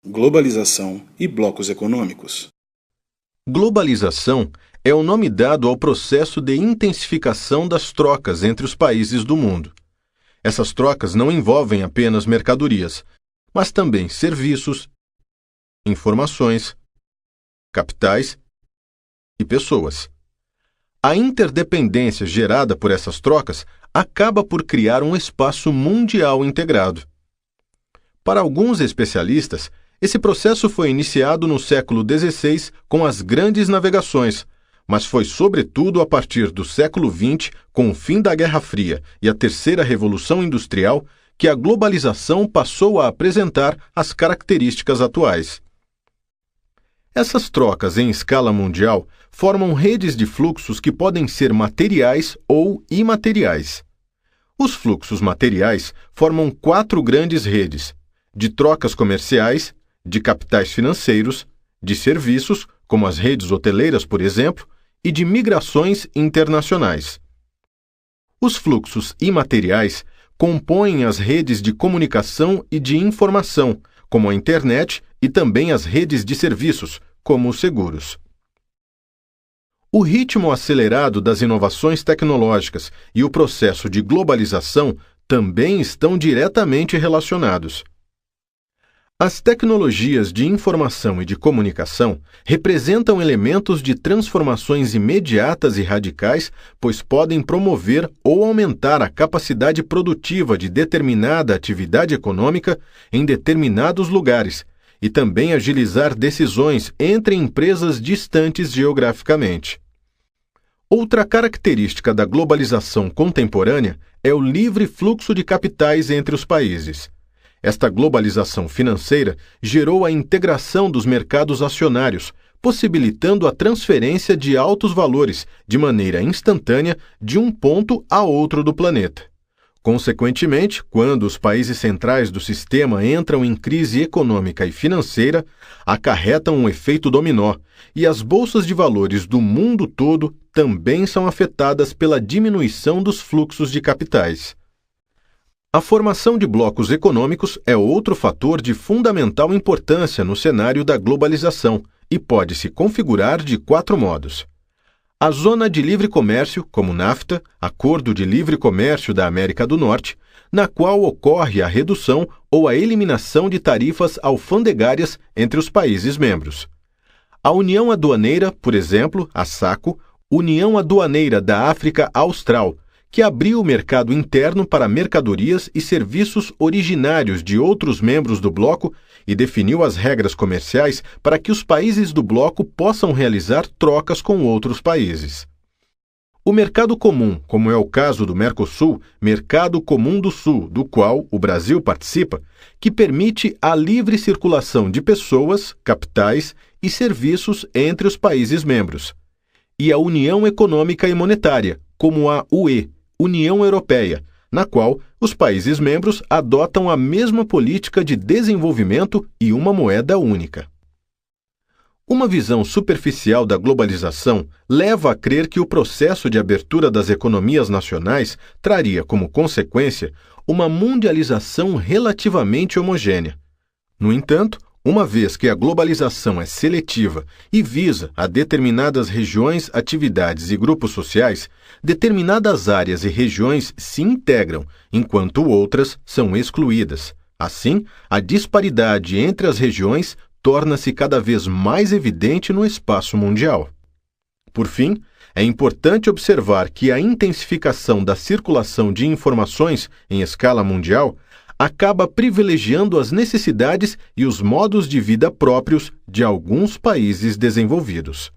Globalização e blocos econômicos. Globalização é o nome dado ao processo de intensificação das trocas entre os países do mundo. Essas trocas não envolvem apenas mercadorias, mas também serviços, informações, capitais e pessoas. A interdependência gerada por essas trocas acaba por criar um espaço mundial integrado. Para alguns especialistas, esse processo foi iniciado no século XVI com as grandes navegações, mas foi sobretudo a partir do século XX, com o fim da Guerra Fria e a Terceira Revolução Industrial, que a globalização passou a apresentar as características atuais. Essas trocas em escala mundial formam redes de fluxos que podem ser materiais ou imateriais. Os fluxos materiais formam 4 grandes redes: de trocas comerciais, de capitais financeiros, de serviços, como as redes hoteleiras, por exemplo, e de migrações internacionais. Os fluxos imateriais compõem as redes de comunicação e de informação, como a internet, e também as redes de serviços, como os seguros. O ritmo acelerado das inovações tecnológicas e o processo de globalização também estão diretamente relacionados. As tecnologias de informação e de comunicação representam elementos de transformações imediatas e radicais, pois podem promover ou aumentar a capacidade produtiva de determinada atividade econômica em determinados lugares e também agilizar decisões entre empresas distantes geograficamente. Outra característica da globalização contemporânea é o livre fluxo de capitais entre os países. Esta globalização financeira gerou a integração dos mercados acionários, possibilitando a transferência de altos valores, de maneira instantânea, de um ponto a outro do planeta. Consequentemente, quando os países centrais do sistema entram em crise econômica e financeira, acarretam um efeito dominó, e as bolsas de valores do mundo todo também são afetadas pela diminuição dos fluxos de capitais. A formação de blocos econômicos é outro fator de fundamental importância no cenário da globalização e pode se configurar de 4 modos. A Zona de Livre Comércio, como NAFTA, Acordo de Livre Comércio da América do Norte, na qual ocorre a redução ou a eliminação de tarifas alfandegárias entre os países membros. A União Aduaneira, por exemplo, a SACO, União Aduaneira da África Austral, que abriu o mercado interno para mercadorias e serviços originários de outros membros do bloco e definiu as regras comerciais para que os países do bloco possam realizar trocas com outros países. O Mercado Comum, como é o caso do Mercosul, Mercado Comum do Sul, do qual o Brasil participa, que permite a livre circulação de pessoas, capitais e serviços entre os países membros. E a União Econômica e Monetária, como a UE, União Europeia, na qual os países membros adotam a mesma política de desenvolvimento e uma moeda única. Uma visão superficial da globalização leva a crer que o processo de abertura das economias nacionais traria como consequência uma mundialização relativamente homogênea. No entanto, uma vez que a globalização é seletiva e visa a determinadas regiões, atividades e grupos sociais, determinadas áreas e regiões se integram, enquanto outras são excluídas. Assim, a disparidade entre as regiões torna-se cada vez mais evidente no espaço mundial. Por fim, é importante observar que a intensificação da circulação de informações em escala mundial acaba privilegiando as necessidades e os modos de vida próprios de alguns países desenvolvidos.